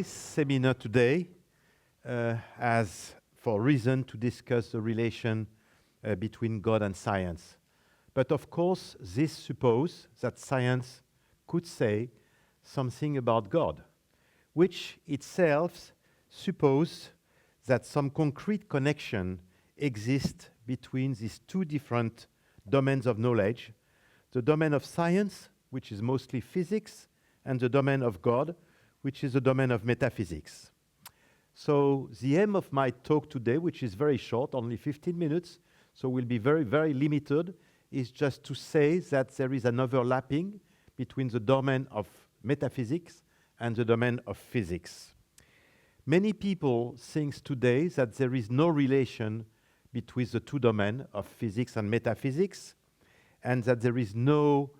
this seminar today as for reason to discuss the relation between God and science. But of course, this supposes that science could say something about God, which itself supposes that some concrete connection exists between these two different domains of knowledge, the domain of science, which is mostly physics, and the domain of God, which is the domain of metaphysics. So the aim of my talk today, which is very short, only 15 minutes, so will be very, very limited, is just to say that there is an overlapping between the domain of metaphysics and the domain of physics. Many people think today that there is no relation between the two domains of physics and metaphysics, and that there is no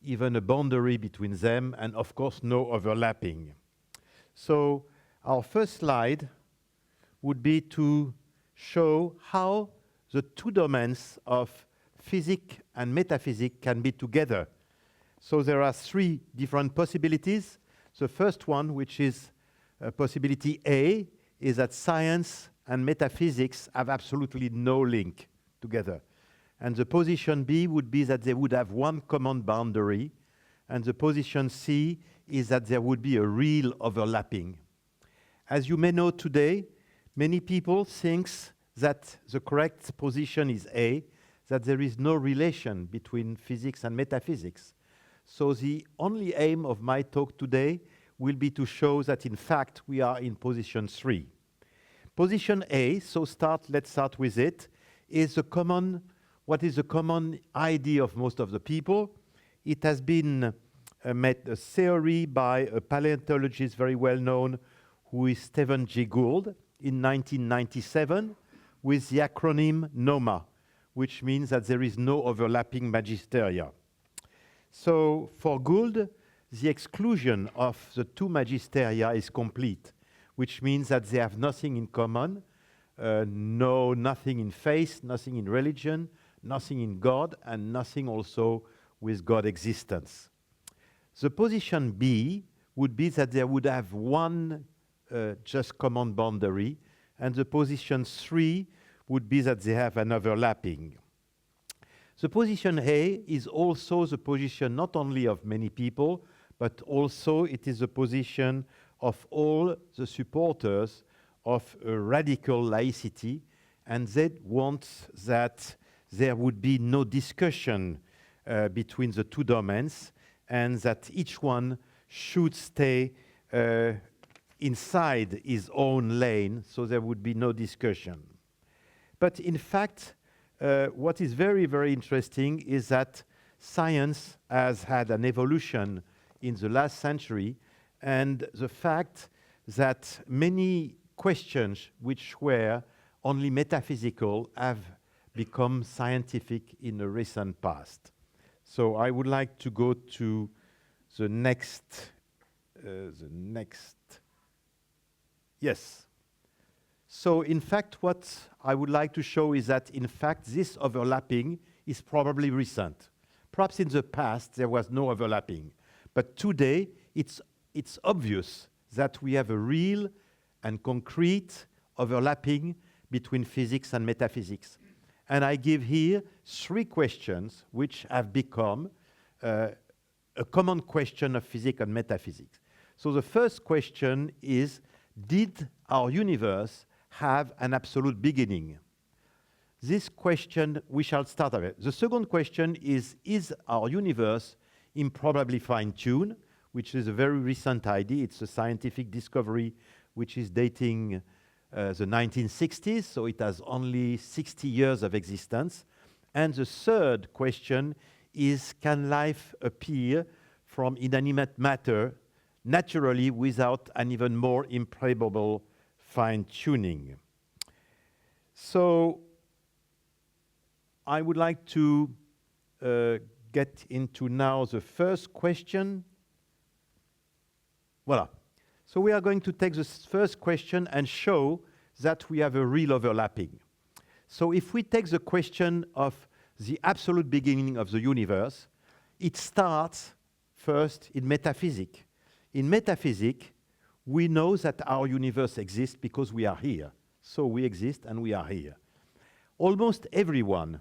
even a boundary between them, and of course no overlapping. So our first slide would be to show how the two domains of physics and metaphysics can be together. So there are three different possibilities. The first one, which is possibility A, is that science and metaphysics have absolutely no link together. And the position B would be that they would have one common boundary. And the position C is that there would be a real overlapping. As you may know today, many people think that the correct position is A, that there is no relation between physics and metaphysics. So the only aim of my talk today will be to show that in fact we are in position 3. Position A, so let's start with it, is what is a common idea of most of the people. It has been made a theory by a paleontologist very well known, who is Stephen Jay Gould, in 1997, with the acronym NOMA, which means that there is no overlapping magisteria. So for Gould, the exclusion of the two magisteria is complete, which means that they have nothing in common, nothing in faith, nothing in religion, nothing in God, and nothing also with God's existence. The position B would be that there would have one just common boundary, and the position 3 would be that they have an overlapping. The position A is also the position not only of many people, but also it is the position of all the supporters of a radical laicity, and they want that there would be no discussion between the two domains, and that each one should stay inside his own lane, so there would be no discussion. But in fact, what is very, very interesting is that science has had an evolution in the last century, and the fact that many questions which were only metaphysical have become scientific in the recent past. So I would like to go to the next. Yes. So in fact, what I would like to show is that in fact this overlapping is probably recent. Perhaps in the past there was no overlapping, but today it's obvious that we have a real and concrete overlapping between physics and metaphysics. And I give here 3 questions which have become a common question of physics and metaphysics. So the first question is, did our universe have an absolute beginning? This question, we shall start with. The second question is our universe improbably fine-tuned, which is a very recent idea. It's a scientific discovery which is dating the 1960s, so it has only 60 years of existence. And the third question is, can life appear from inanimate matter naturally without an even more improbable fine-tuning? So I would like to get into now the first question. Voilà. So we are going to take the first question and show that we have a real overlapping. So if we take the question of the absolute beginning of the universe, it starts first in metaphysics. In metaphysics, We know that our universe exists because we are here. So we exist and we are here. Almost everyone,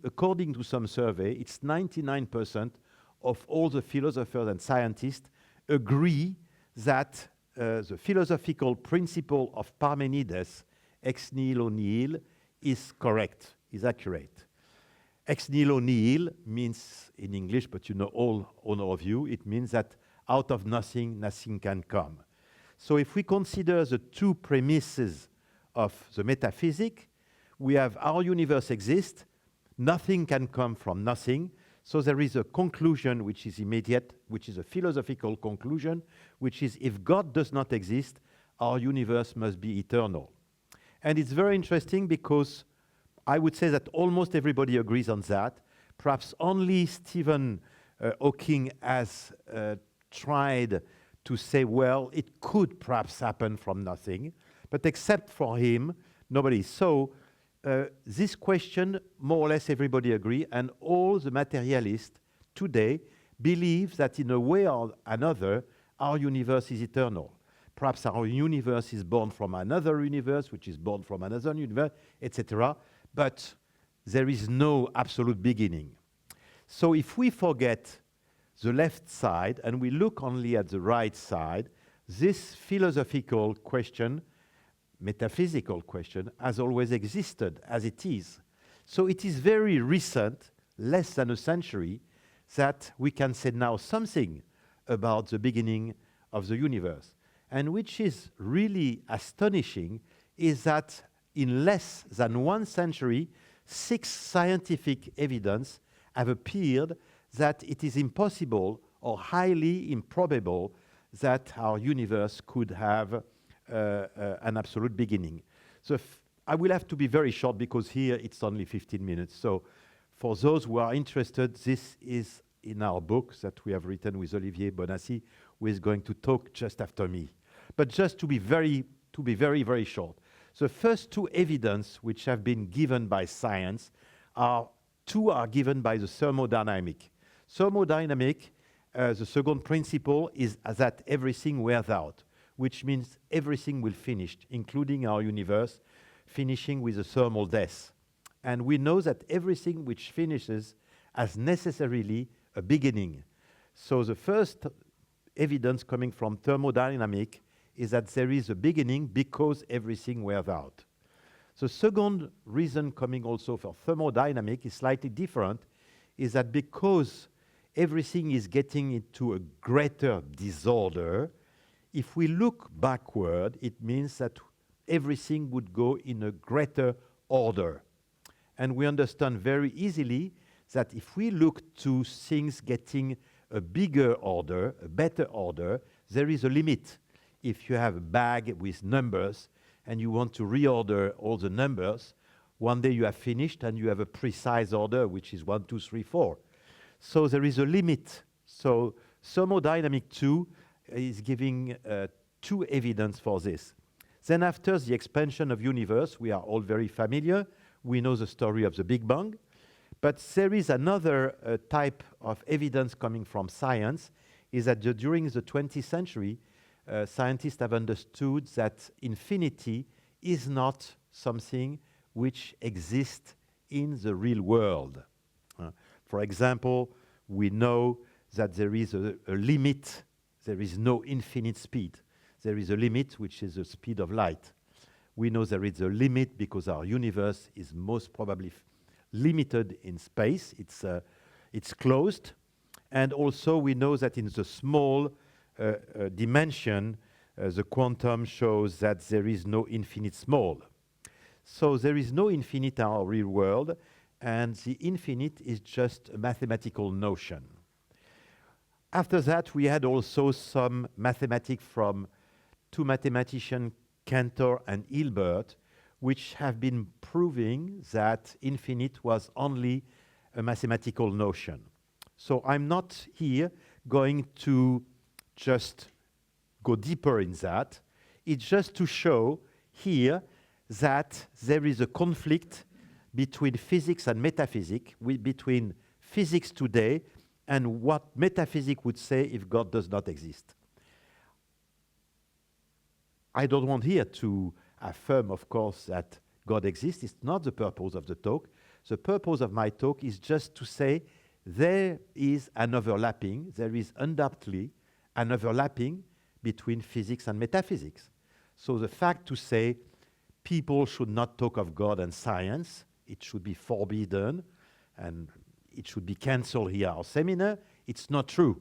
according to some survey, it's 99% of all the philosophers and scientists agree that the philosophical principle of Parmenides, ex nihilo nihil, is correct, is accurate. Ex nihilo nihil means, in English, but you know all of you, it means that out of nothing, nothing can come. So if we consider the two premises of the metaphysic, we have our universe exists, nothing can come from nothing, so there is a conclusion which is immediate, which is a philosophical conclusion, which is if God does not exist, our universe must be eternal. And it's very interesting because I would say that almost everybody agrees on that. Perhaps only Stephen Hawking has tried to say, well, it could perhaps happen from nothing, but except for him, nobody. So this question, more or less everybody agree, and all the materialists today believe that in a way or another, our universe is eternal. Perhaps our universe is born from another universe, which is born from another universe, etc. But there is no absolute beginning. So if we forget the left side and we look only at the right side, this philosophical question, metaphysical question, has always existed as it is. So it is very recent, less than a century, that we can say now something about the beginning of the universe. And which is really astonishing is that in less than 1 century, 6 scientific evidence have appeared that it is impossible or highly improbable that our universe could have an absolute beginning. So I will have to be very short because here it's only 15 minutes. So for those who are interested, this is in our book that we have written with Olivier Bonassi, who is going to talk just after me. But just to be very, very short. The first 2 evidence which have been given by science are given by the thermodynamic. Thermodynamic, the second principle is that everything wears out, which means everything will finish, including our universe, finishing with a thermal death. And we know that everything which finishes has necessarily a beginning. So the first evidence coming from thermodynamic is that there is a beginning because everything wears out. The second reason coming also for thermodynamic is slightly different, is that because everything is getting into a greater disorder, if we look backward, it means that everything would go in a greater order. And we understand very easily that if we look to things getting a bigger order, a better order, there is a limit. If you have a bag with numbers and you want to reorder all the numbers, one day you have finished and you have a precise order, which is 1, 2, 3, 4. So there is a limit. So thermodynamic 2 is giving 2 evidence for this. Then after the expansion of universe, we are all very familiar. We know the story of the Big Bang. But there is another type of evidence coming from science, is that during the 20th century, scientists have understood that infinity is not something which exists in the real world. For example, we know that there is a limit. There is no infinite speed. There is a limit, which is the speed of light. We know there is a limit because our universe is most probably limited in space. It's closed. And also we know that in the small dimension, the quantum shows that there is no infinite small. So there is no infinite in our real world, and the infinite is just a mathematical notion. After that, we had also some mathematics from 2 mathematicians, Cantor and Hilbert, which have been proving that infinite was only a mathematical notion. So I'm not here going to just go deeper in that. It's just to show here that there is a conflict between physics and metaphysics, between physics today and what metaphysics would say if God does not exist. I don't want here to affirm, of course, that God exists. It's not the purpose of the talk. The purpose of my talk is just to say there is an overlapping, there is undoubtedly an overlapping between physics and metaphysics. So the fact to say people should not talk of God and science, it should be forbidden, and it should be cancelled here, our seminar, it's not true.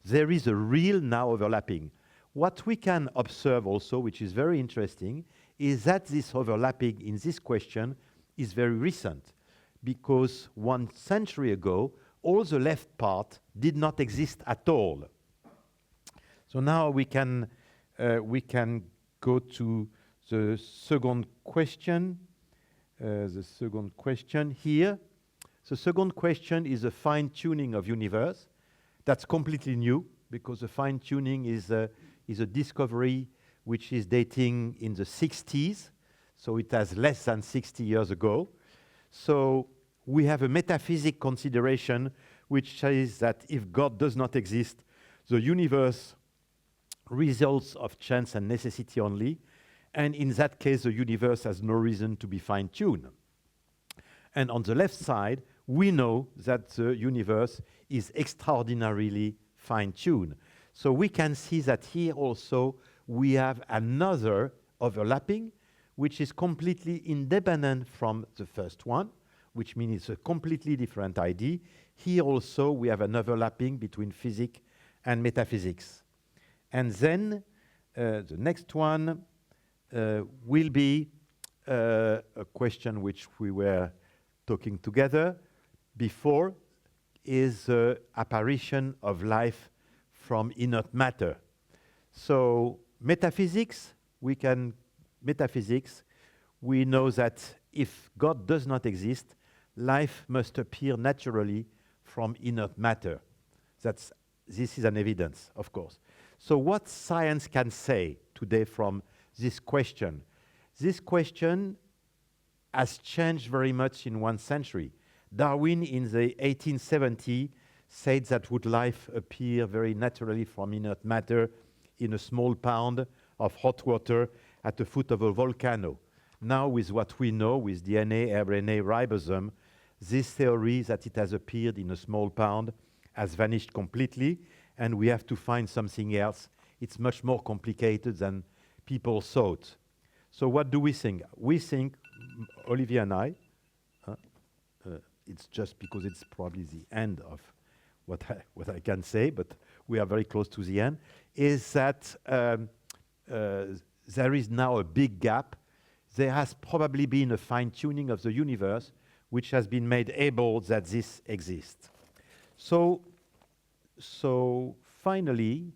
There is a real now overlapping. What we can observe also, which is very interesting, is that this overlapping in this question is very recent, because 1 century ago, all the left part did not exist at all. So now we can go to the second question. The second question here. The second question is a fine-tuning of universe. That's completely new, because the fine-tuning is a discovery which is dating in the 60s, so it has less than 60 years ago. So we have a metaphysic consideration which says that if God does not exist, the universe results of chance and necessity only, and in that case the universe has no reason to be fine-tuned. And on the left side, we know that the universe is extraordinarily fine-tuned. So we can see that here also we have another overlapping, which is completely independent from the first one, which means it's a completely different idea. Here also we have an overlapping between physics and metaphysics. And then the next one will be a question which we were talking together before, is the apparition of life from inert matter. So metaphysics, we know that if God does not exist, life must appear naturally from inert matter. This is an evidence, of course. So what science can say today from this question? This question has changed very much in 1 century. Darwin in the 1870s said that would life appear very naturally from inert matter in a small pond of hot water at the foot of a volcano. Now with what we know with DNA, RNA, ribosome, this theory that it has appeared in a small pond has vanished completely, and we have to find something else. It's much more complicated than people thought. So what do we think? We think, Olivier and I, it's just because it's probably the end of what I can say, but we are very close to the end, is that there is now a big gap. There has probably been a fine-tuning of the universe which has been made able that this exists. So finally,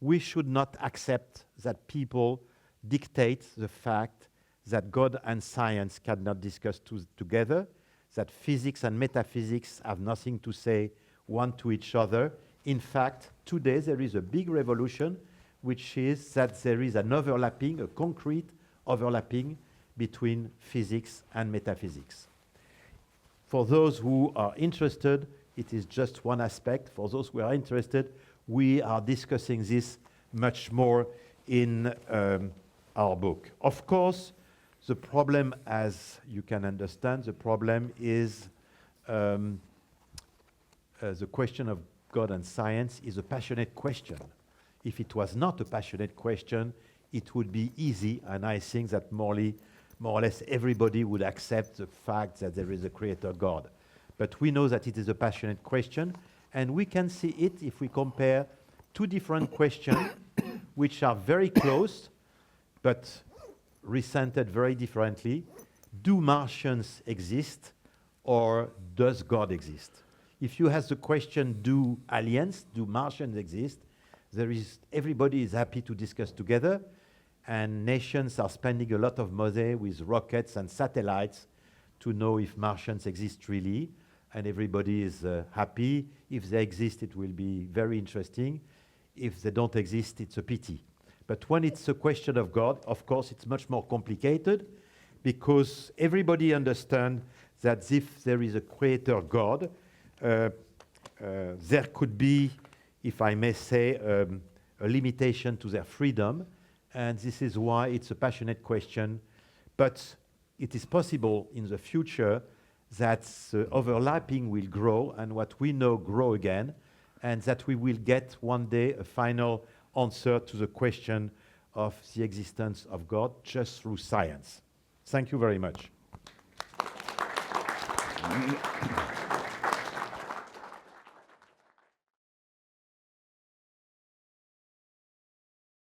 we should not accept that people dictate the fact that God and science cannot discuss together, that physics and metaphysics have nothing to say one to each other. In fact, today there is a big revolution, which is that there is an overlapping, a concrete overlapping between physics and metaphysics. For those who are interested, it is just one aspect. For those who are interested, we are discussing this much more in our book. Of course, the problem, as you can understand, the problem is the question of God and science is a passionate question. If it was not a passionate question, it would be easy, and I think that more or less everybody would accept the fact that there is a creator God. But we know that it is a passionate question, and we can see it if we compare 2 different questions which are very close, but resented very differently. Do Martians exist, or does God exist? If you ask the question, do aliens, do Martians exist, everybody is happy to discuss together, and nations are spending a lot of money with rockets and satellites to know if Martians exist really, and everybody is happy. If they exist, it will be very interesting. If they don't exist, it's a pity. But when it's a question of God, of course, it's much more complicated, because everybody understands that if there is a creator God, there could be, if I may say, a limitation to their freedom, and this is why it's a passionate question. But it is possible in the future that the overlapping will grow and what we know grow again, and that we will get one day a final answer to the question of the existence of God just through science. Thank you very much.